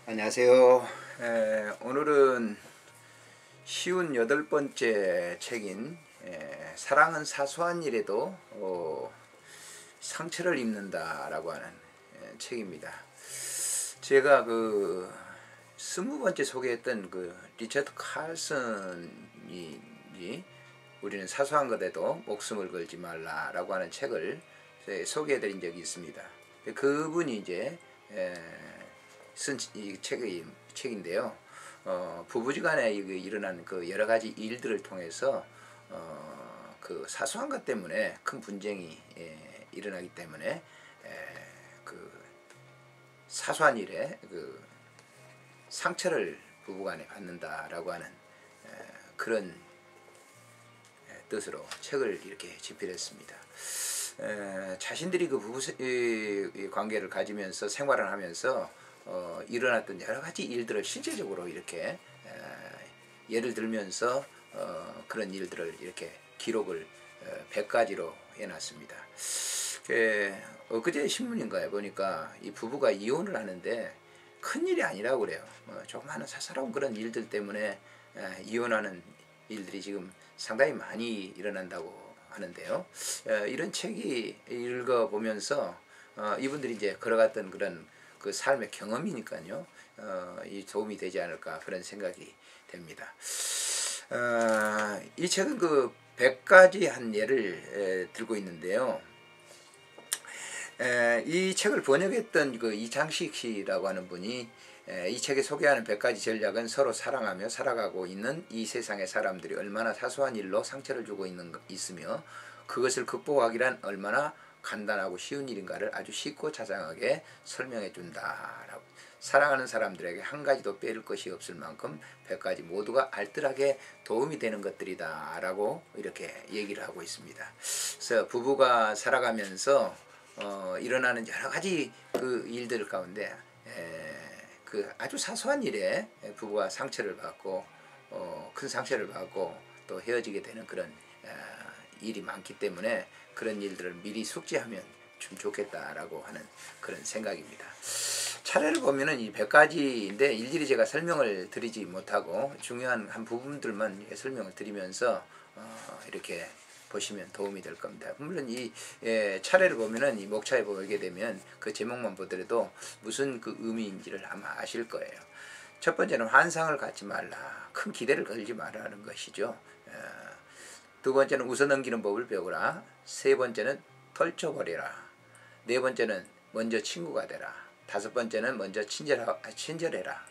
안녕하세요. 오늘은 쉬운 8번째 책인 사랑은 사소한 일에도 상처를 입는다 라고 하는 책입니다. 제가 그 20번째 소개했던 그 리처드 칼슨이 우리는 사소한 것에도 목숨을 걸지 말라 라고 하는 책을 소개해 드린 적이 있습니다. 그분이 이제 쓴 이 책인데요. 부부지간에 일어난 그 여러 가지 일들을 통해서 그 사소한 것 때문에 큰 분쟁이 일어나기 때문에 그 사소한 일에 그 상처를 부부간에 받는다라고 하는 그런 뜻으로 책을 이렇게 집필했습니다. 자신들이 그 부부 관계를 가지면서 생활을 하면서 일어났던 여러 가지 일들을 실제적으로 이렇게 예를 들면서 그런 일들을 이렇게 기록을 100가지로 해놨습니다. 엊그제 신문인가에 보니까 이 부부가 이혼을 하는데 큰일이 아니라고 그래요. 조그마한 사사로운 그런 일들 때문에 이혼하는 일들이 지금 상당히 많이 일어난다고 하는데요. 이런 책이 읽어보면서 이분들이 이제 걸어갔던 그런 그 삶의 경험이니까요. 이 도움이 되지 않을까 그런 생각이 됩니다. 이 책은 그 100가지 한 예를 들고 있는데요. 이 책을 번역했던 그 이창식 씨라고 하는 분이 이 책에 소개하는 100가지 전략은 서로 사랑하며 살아가고 있는 이 세상의 사람들이 얼마나 사소한 일로 상처를 주고 있으며 그것을 극복하기란 얼마나 간단하고 쉬운 일인가를 아주 쉽고 자상하게 설명해 준다라고. 사랑하는 사람들에게 한 가지도 빼릴 것이 없을 만큼 100가지 모두가 알뜰하게 도움이 되는 것들이다 라고 이렇게 얘기를 하고 있습니다. 그래서 부부가 살아가면서 일어나는 여러 가지 그 일들 가운데 그 아주 사소한 일에 부부가 상처를 받고 큰 상처를 받고 또 헤어지게 되는 그런 일이 많기 때문에 그런 일들을 미리 숙지하면 좀 좋겠다라고 하는 그런 생각입니다. 차례를 보면은 이 100가지인데 일일이 제가 설명을 드리지 못하고 중요한 한 부분들만 설명을 드리면서 이렇게 보시면 도움이 될 겁니다. 물론 이 차례를 보면은 이 목차에 보게 되면 그 제목만 보더라도 무슨 그 의미인지를 아마 아실 거예요. 첫 번째는 환상을 갖지 말라. 큰 기대를 걸지 말라는 것이죠. 두 번째는 웃어넘기는 법을 배우라. 세 번째는 털쳐버리라. 네 번째는 먼저 친구가 되라. 다섯 번째는 먼저 친절해라.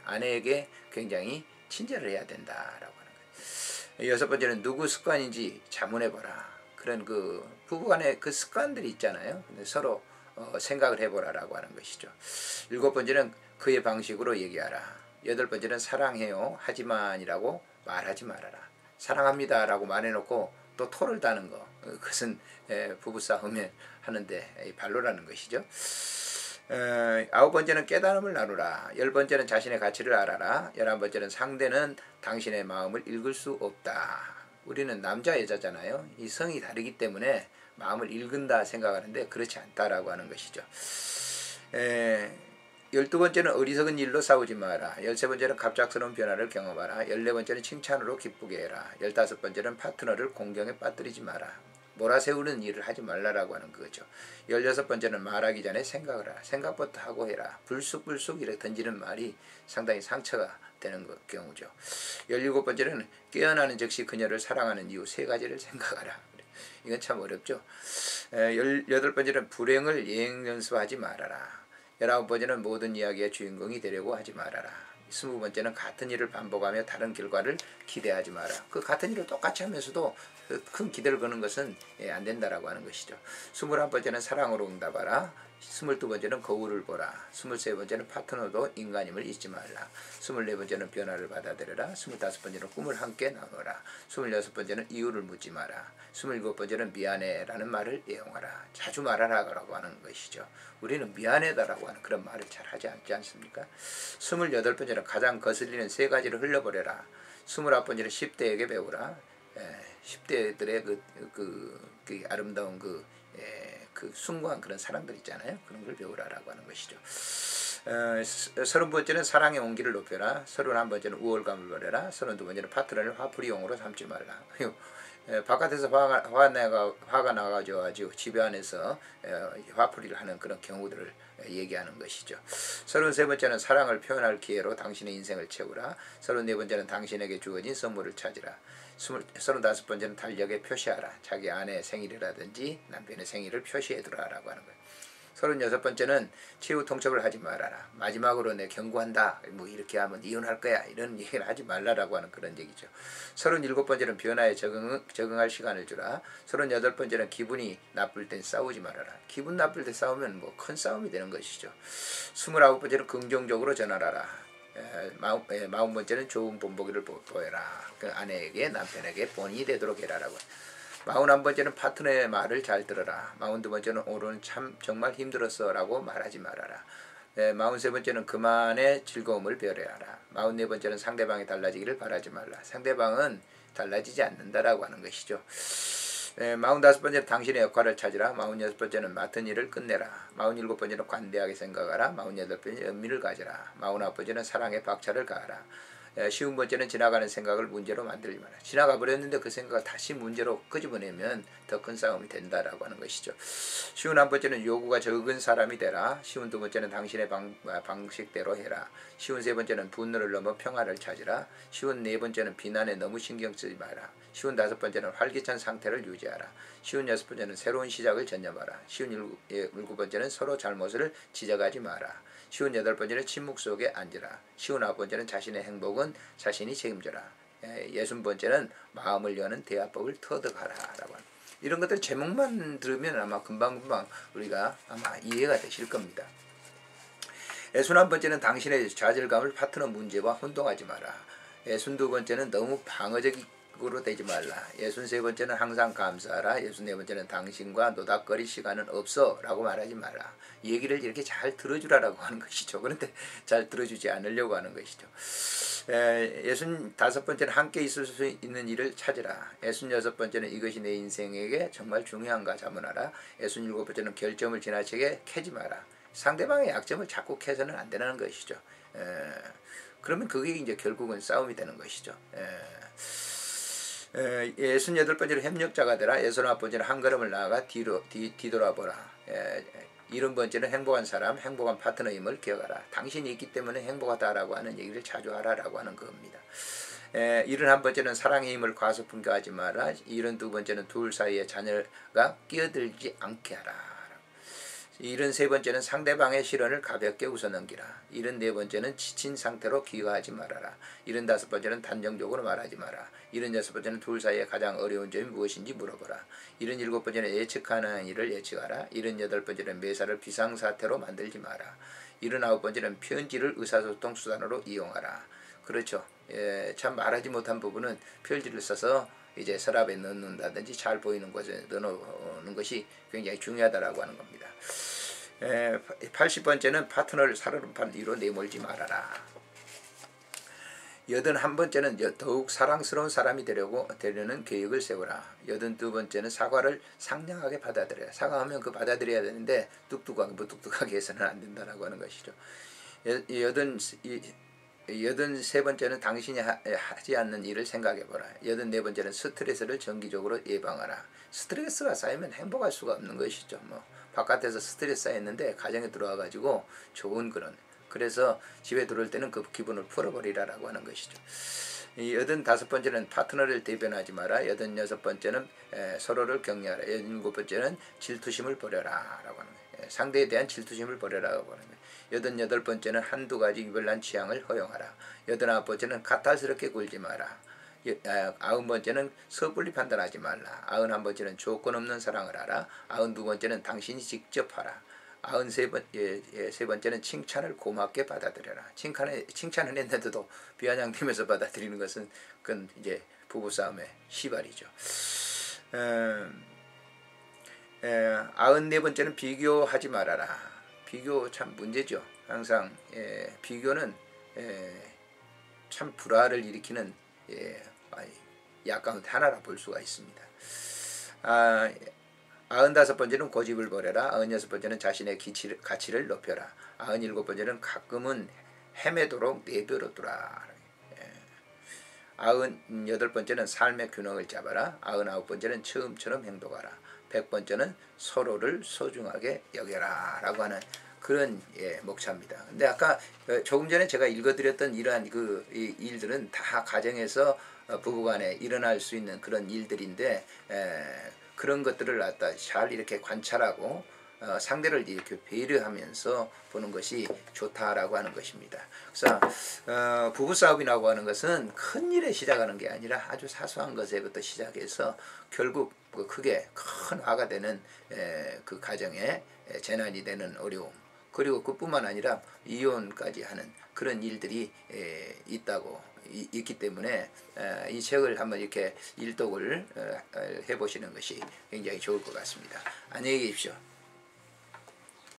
아내에게 굉장히 친절을 해야 된다라고 하는 거예요. 여섯 번째는 누구 습관인지 자문해보라. 그런 그 부부간의 그 습관들이 있잖아요. 근데 서로 생각을 해보라라고 하는 것이죠. 일곱 번째는 그의 방식으로 얘기하라. 여덟 번째는 사랑해요 하지만이라고 말하지 말아라. 사랑합니다 라고 말해놓고 또 토를 다는 거, 그것은 부부싸움에 하는데 발로라는 것이죠. 아홉 번째는 깨달음을 나누라. 열 번째는 자신의 가치를 알아라. 11번째는 상대는 당신의 마음을 읽을 수 없다. 우리는 남자 여자잖아요. 이 성이 다르기 때문에 마음을 읽은다 생각하는데 그렇지 않다라고 하는 것이죠. 12번째는 어리석은 일로 싸우지 마라. 13번째는 갑작스러운 변화를 경험하라. 14번째는 칭찬으로 기쁘게 해라. 15번째는 파트너를 공경에 빠뜨리지 마라. 몰아세우는 일을 하지 말라라고 하는 거죠. 16번째는 말하기 전에 생각을 하라. 생각부터 하고 해라. 불쑥불쑥 이렇게 던지는 말이 상당히 상처가 되는 경우죠. 17번째는 깨어나는 즉시 그녀를 사랑하는 이유 3가지를 생각하라. 이건 참 어렵죠. 18번째는 불행을 예행연수하지 말아라. 19번째는 모든 이야기의 주인공이 되려고 하지 말아라. 20번째는 같은 일을 반복하며 다른 결과를 기대하지 마라. 그 같은 일을 똑같이 하면서도 큰 기대를 거는 것은 안 된다라고 하는 것이죠. 21번째는 사랑으로 응답하라. 22번째는 거울을 보라. 23번째는 파트너도 인간임을 잊지 말라. 24번째는 변화를 받아들여라. 25번째는 꿈을 함께 나누라. 26번째는 이유를 묻지 마라. 27번째는 미안해라는 말을 애용하라. 자주 말하라고 하는 것이죠. 우리는 미안해다라고 하는 그런 말을 잘 하지 않지 않습니까? 28번째는 가장 거슬리는 3가지를 흘려버려라. 29번째는 10대에게 배우라. 10대들의 그 아름다운 그 숭고한 그런 사랑들 있잖아요. 그런 걸 배우라라고 하는 것이죠. 30번째는 사랑의 온기를 높여라. 31번째는 우월감을 버려라. 32번째는 파트너를 화풀이용으로 삼지 말라. 바깥에서 화가 나가지고 집에 안에서 화풀이를 하는 그런 경우들을 얘기하는 것이죠. 33번째는 사랑을 표현할 기회로 당신의 인생을 채우라. 34번째는 당신에게 주어진 선물을 찾으라. 35번째는 달력에 표시하라. 자기 아내의 생일이라든지 남편의 생일을 표시해두라라고 하는 거예요. 36번째는 최후 통첩을 하지 말아라. 마지막으로 내 경고한다. 뭐 이렇게 하면 이혼할 거야. 이런 얘기를 하지 말라라고 하는 그런 얘기죠. 37번째는 변화에 적응할 시간을 주라. 38번째는 기분이 나쁠 땐 싸우지 말아라. 기분 나쁠 때 싸우면 뭐 큰 싸움이 되는 것이죠. 29번째는 긍정적으로 전환하라. 40번째는 좋은 본보기를 보여라. 그 아내에게 남편에게 본인이 되도록 해라라고. 41번째는 파트너의 말을 잘 들어라. 42번째는 오늘은 참 정말 힘들었어 라고 말하지 말아라. 43번째는 그만의 즐거움을 배려하라. 44번째는 상대방이 달라지기를 바라지 말라. 상대방은 달라지지 않는다라고 하는 것이죠. 45번째는 당신의 역할을 찾으라. 46번째는 맡은 일을 끝내라. 47번째는 관대하게 생각하라. 48번째는 은밀을 가져라. 49번째는 사랑의 박차를 가하라. 50번째는 지나가는 생각을 문제로 만들지 마라. 지나가 버렸는데 그 생각을 다시 문제로 끄집어내면 더 큰 싸움이 된다라고 하는 것이죠. 51번째는 요구가 적은 사람이 되라. 52번째는 당신의 방식대로 해라. 53번째는 분노를 넘어 평화를 찾으라. 54번째는 비난에 너무 신경 쓰지 마라. 55번째는 활기찬 상태를 유지하라. 56번째는 새로운 시작을 전념하라. 57번째는 서로 잘못을 지적하지 마라. 58번째는 침묵 속에 앉으라. 59번째는 자신의 행복은 자신이 책임져라. 60번째는 마음을 여는 대화법을 터득하라. 라고 합니다. 이런 것들 제목만 들으면 아마 금방금방 우리가 아마 이해가 되실 겁니다. 61번째는 당신의 좌절감을 파트너 문제와 혼동하지 마라. 62번째는 너무 방어적으로 되지 말라. 63번째는 항상 감사하라. 64번째는 당신과 노닥거릴 시간은 없어 라고 말하지 마라. 얘기를 이렇게 잘 들어주라라고 하는 것이죠. 그런데 잘 들어주지 않으려고 하는 것이죠. 65번째는 함께 있을 수 있는 일을 찾으라. 66번째는 이것이 내 인생에게 정말 중요한가 자문하라. 67번째는 결점을 지나치게 캐지 마라. 상대방의 약점을 자꾸 캐서는 안 되는 것이죠. 그러면 그게 이제 결국은 싸움이 되는 것이죠. 68번째는 협력자가 되라. 69번째는 한 걸음을 나아가 뒤돌아보라. 70번째는 행복한 사람, 행복한 파트너임을 기억하라. 당신이 있기 때문에 행복하다라고 하는 얘기를 자주 하라라고 하는 겁니다. 71번째는 사랑의 힘을 과소평가하지 마라. 72번째는 둘 사이에 자녀가 끼어들지 않게 하라. 73번째는 상대방의 시련을 가볍게 웃어넘기라. 74번째는 지친 상태로 기여하지 말아라. 75번째는 단정적으로 말하지 마라. 76번째는 둘 사이에 가장 어려운 점이 무엇인지 물어보라. 77번째는 예측하는 일을 예측하라. 78번째는 매사를 비상사태로 만들지 마라. 79번째는 편지를 의사소통 수단으로 이용하라. 그렇죠. 참 말하지 못한 부분은 편지를 써서 이제 서랍에 넣는다든지 잘 보이는 곳에 넣어놓는 것이 굉장히 중요하다라고 하는 겁니다. 80번째는 파트너를 살얼음판 위로 내몰지 말아라. 81번째는 더욱 사랑스러운 사람이 되려는 계획을 세워라. 82번째는 사과를 상냥하게 받아들여라. 사과하면 그 받아들여야 되는데 뚝뚝하게 무뚝뚝하게 해서는 안 된다라고 하는 것이죠. 83번째는 당신이 하지 않는 일을 생각해보라. 84번째는 스트레스를 정기적으로 예방하라. 스트레스가 쌓이면 행복할 수가 없는 것이죠. 바깥에서 스트레스 쌓였는데 가정에 들어와가지고 좋은 그래서 집에 들어올 때는 그 기분을 풀어버리라라고 하는 것이죠. 85번째는 파트너를 대변하지 마라. 86번째는 서로를 격려하라. 87번째는 질투심을 버려라 라고 하는 거예요. 상대에 대한 질투심을 버려라고 하는 거예요. 88번째는 한두 가지 유별난 취향을 허용하라. 89번째는 가탈스럽게 굴지 마라. 90번째는 섣불리 판단하지 말라. 91번째는 조건 없는 사랑을 하라. 92번째는 당신이 직접 하라. 93번째는 칭찬을 고맙게 받아들여라. 칭찬을 했는데도 비아냥대면서 받아들이는 것은 그건 이제 부부싸움의 시발이죠. 94번째는 비교하지 말아라. 비교 참 문제죠. 항상 비교는 참 불화를 일으키는 약간 하나라 볼 수가 있습니다. 95번째는 고집을 버려라. 96번째는 자신의 가치를 높여라. 97번째는 가끔은 헤매도록 내버려두라. 98번째는 삶의 균형을 잡아라. 99번째는 처음처럼 행동하라. 100번째는 서로를 소중하게 여겨라 라고 하는 그런 목차입니다. 근데 아까 조금 전에 제가 읽어드렸던 이러한 그 일들은 다 가정에서 부부간에 일어날 수 있는 그런 일들인데 그런 것들을 갖다 잘 이렇게 관찰하고 상대를 이렇게 배려하면서 보는 것이 좋다라고 하는 것입니다. 그래서 부부싸움이라고 하는 것은 큰 일에 시작하는 게 아니라 아주 사소한 것에부터 시작해서 결국 크게 큰 화가 되는 그 가정에 재난이 되는 어려움, 그리고 그뿐만 아니라 이혼까지 하는 그런 일들이 있기 때문에 이 책을 한번 이렇게 일독을 해보시는 것이 굉장히 좋을 것 같습니다. 안녕히 계십시오.